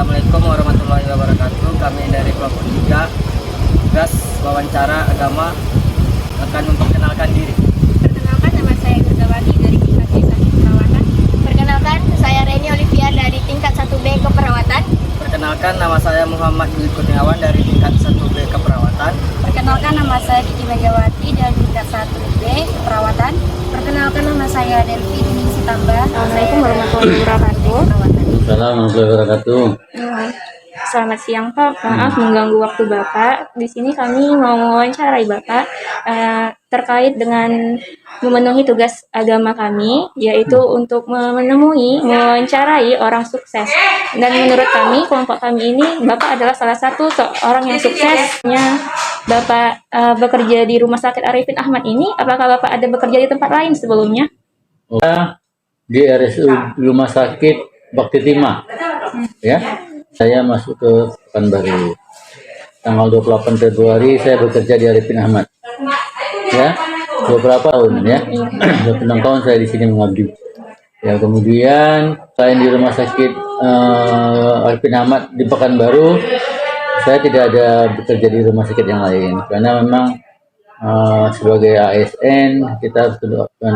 Assalamualaikum warahmatullahi wabarakatuh. Kami dari kelompok 3 tugas wawancara agama akan memperkenalkan diri. Perkenalkan, nama saya Gerdawati dari tingkat D1 Keperawatan. Perkenalkan, saya Reni Olivia dari tingkat 1B Keperawatan. Perkenalkan, nama saya Muhammad Dwi Kurniawan dari tingkat 1B Keperawatan. Perkenalkan, nama saya Kiki Megawati dari tingkat 1B Keperawatan. Perkenalkan, nama saya Delvi Dini Sitamba. Assalamualaikum warahmatullahi wabarakatuh. Assalamualaikum warahmatullahi wabarakatuh. Selamat siang Pak, maaf mengganggu waktu Bapak. Di sini kami mau mewawancarai Bapak terkait dengan memenuhi tugas agama kami, yaitu untuk mewawancarai orang sukses. Dan menurut kami, kelompok kami ini, Bapak adalah salah satu orang yang suksesnya. Bapak bekerja di Rumah Sakit Arifin Ahmad ini, apakah Bapak ada bekerja di tempat lain sebelumnya? Di RSU Rumah Sakit Bakti Timah, ya. Saya masuk ke Pekanbaru. Tanggal 28 Februari saya bekerja di Arifin Ahmad. Ya, beberapa tahun ya. 26 tahun saya di sini mengabdi. Ya, kemudian selain di Rumah Sakit Arifin Ahmad di Pekanbaru, saya tidak ada bekerja di rumah sakit yang lain karena memang sebagai ASN kita harus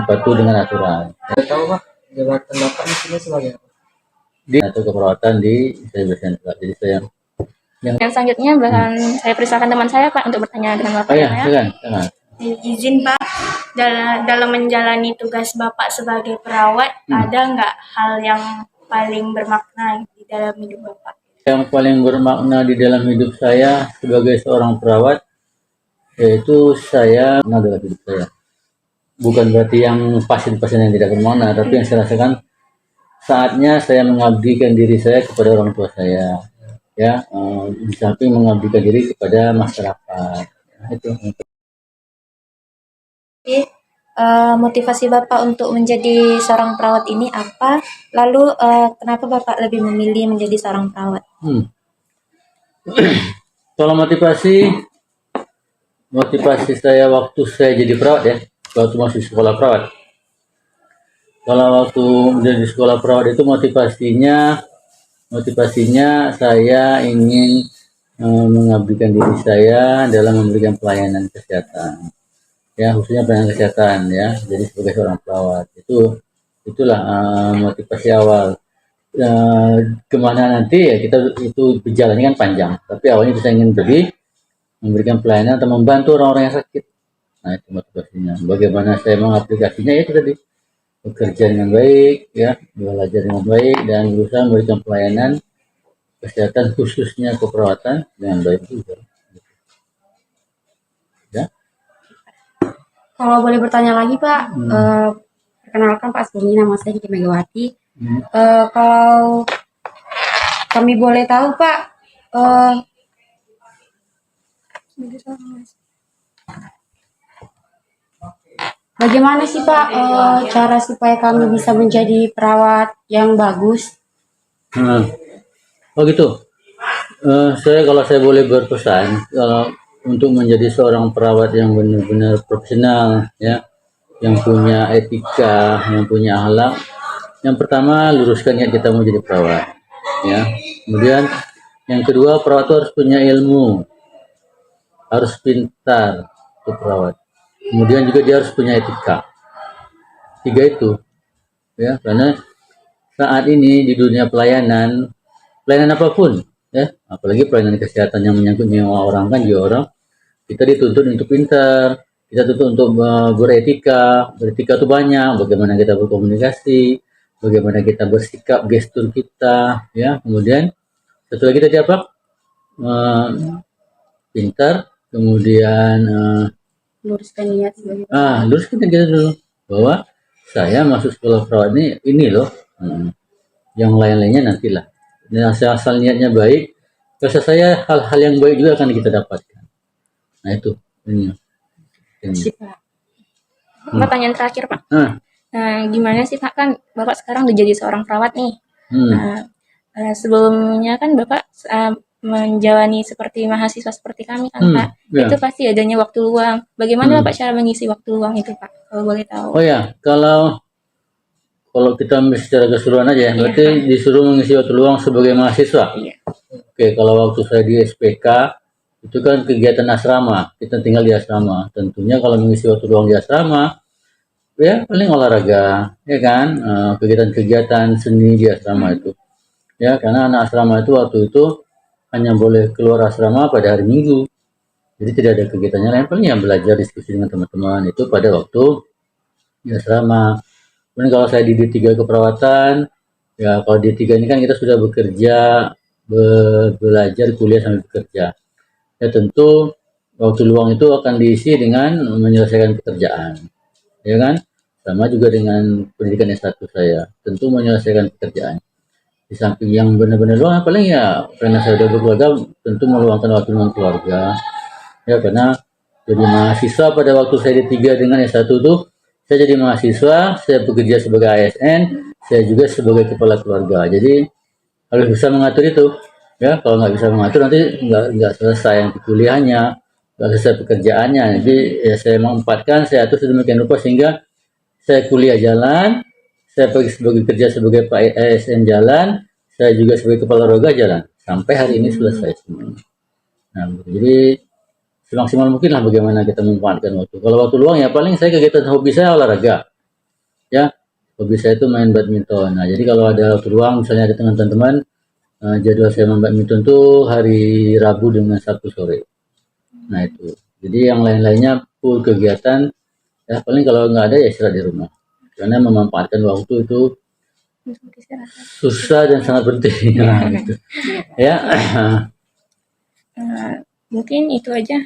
patuh dengan aturan. Tahu Pak, jabatan Bapak di sini sebagai apa? Atau keperawatan di Sentra. Jadi saya Dan selanjutnya bahkan saya persilakan teman saya Pak untuk bertanya dengan Bapak. ya, silakan. Izin Pak, dalam menjalani tugas Bapak sebagai perawat, ada nggak hal yang paling bermakna di dalam hidup Bapak? Yang paling bermakna di dalam hidup saya sebagai seorang perawat yaitu saya dalam hidup saya. Bukan berarti yang pasien-pasien yang tidak bermakna, tapi yang saya rasakan saatnya saya mengabdikan diri saya kepada orang tua saya, ya, di samping mengabdikan diri kepada masyarakat. Itu. Motivasi Bapak untuk menjadi seorang perawat ini apa? Lalu kenapa Bapak lebih memilih menjadi seorang perawat? Kalau motivasi saya waktu saya jadi perawat ya, waktu masih sekolah perawat. Kalau waktu menjadi sekolah perawat itu motivasinya saya ingin mengabdikan diri saya dalam memberikan pelayanan kesehatan, ya, khususnya pelayanan kesehatan, ya. Jadi sebagai seorang perawat itulah motivasi awal. Kemana nanti ya kita itu berjalannya kan panjang, tapi awalnya kita ingin memberikan pelayanan atau membantu orang-orang yang sakit. Nah, itu motivasinya. Bagaimana saya mengaplikasinya ya itu tadi, bekerja dengan baik, ya, belajar dengan baik dan berusaha memberikan pelayanan kesehatan khususnya keperawatan dengan baik juga. Ya. Kalau boleh bertanya lagi Pak, perkenalkan Pak, sebelumnya nama saya Kiki Megawati. Kalau kami boleh tahu Pak, bagaimana sih Pak cara supaya kami bisa menjadi perawat yang bagus? Oh gitu. Kalau saya boleh berpesan, kalau untuk menjadi seorang perawat yang benar-benar profesional, ya, yang punya etika, yang punya akhlak, yang pertama luruskan niat kita mau jadi perawat, ya. Kemudian yang kedua, perawat itu harus punya ilmu, harus pintar untuk perawat. Kemudian juga dia harus punya etika. 3 itu, ya, karena saat ini di dunia pelayanan apapun, ya, apalagi pelayanan kesehatan yang menyangkut nyawa orang kan juga orang, kita dituntut untuk pintar, kita tuntut untuk beretika itu banyak, bagaimana kita berkomunikasi, bagaimana kita bersikap, gestur kita, ya. Kemudian satu lagi tadi apa? Pintar, kemudian Luruskan niat sebagai luruskan kita dulu bahwa saya masuk sekolah perawat ini loh, yang lain-lainnya nantilah. Dan asal niatnya baik, rasa saya hal-hal yang baik juga akan kita dapatkan. Nah itu ini. Pak. Pertanyaan terakhir Pak. Gimana sih Pak, kan Bapak sekarang udah jadi seorang perawat nih. Sebelumnya kan Bapak menjalani seperti mahasiswa seperti kami kan Pak, itu pasti adanya waktu luang. Bagaimana Bapak cara mengisi waktu luang itu Pak, kalau boleh tahu? Oh ya, kalau kita secara keseluruhan aja, berarti disuruh mengisi waktu luang sebagai mahasiswa. Iya. Oke, kalau waktu saya di SPK itu kan kegiatan asrama, kita tinggal di asrama. Tentunya kalau mengisi waktu luang di asrama, ya paling olahraga, ya kan, kegiatan-kegiatan seni di asrama itu. Ya, karena anak asrama itu waktu itu hanya boleh keluar asrama pada hari Minggu. Jadi tidak ada kegiatannya lain, paling yang belajar diskusi dengan teman-teman itu pada waktu di asrama. Kemudian kalau saya di D3 keperawatan, ya kalau D3 ini kan kita sudah bekerja, belajar, kuliah sambil bekerja. Ya tentu waktu luang itu akan diisi dengan menyelesaikan pekerjaan, ya kan? Sama juga dengan pendidikan S1 saya, tentu menyelesaikan pekerjaan. Di samping yang benar-benar luang, paling ya karena saya sudah berkeluarga, tentu meluangkan waktu dengan keluarga. Ya karena jadi mahasiswa pada waktu saya D3 dengan S1 tuh, saya jadi mahasiswa, saya bekerja sebagai ASN, saya juga sebagai kepala keluarga. Jadi harus bisa mengatur itu. Ya, kalau nggak bisa mengatur nanti nggak selesai yang kuliahnya, nggak selesai pekerjaannya. Jadi ya saya menempatkan, saya atur sedemikian rupa sehingga saya kuliah jalan, saya pergi sebagai kerja sebagai ASN jalan, saya juga sebagai kepala keluarga jalan. Sampai hari ini selesai semuanya. Nah, jadi semaksimal mungkin lah bagaimana kita memanfaatkan waktu. Kalau waktu luang ya paling saya kegiatan hobi saya olahraga. Ya, hobi saya itu main badminton. Nah, jadi kalau ada waktu luang misalnya ada teman-teman, jadwal saya main badminton tuh hari Rabu dengan Sabtu sore. Nah itu. Jadi yang lain-lainnya full kegiatan. Ya paling kalau nggak ada ya istirahat di rumah. Karena memanfaatkan waktu itu susah dan sangat penting. Nah, gitu. Ya. Mungkin itu aja.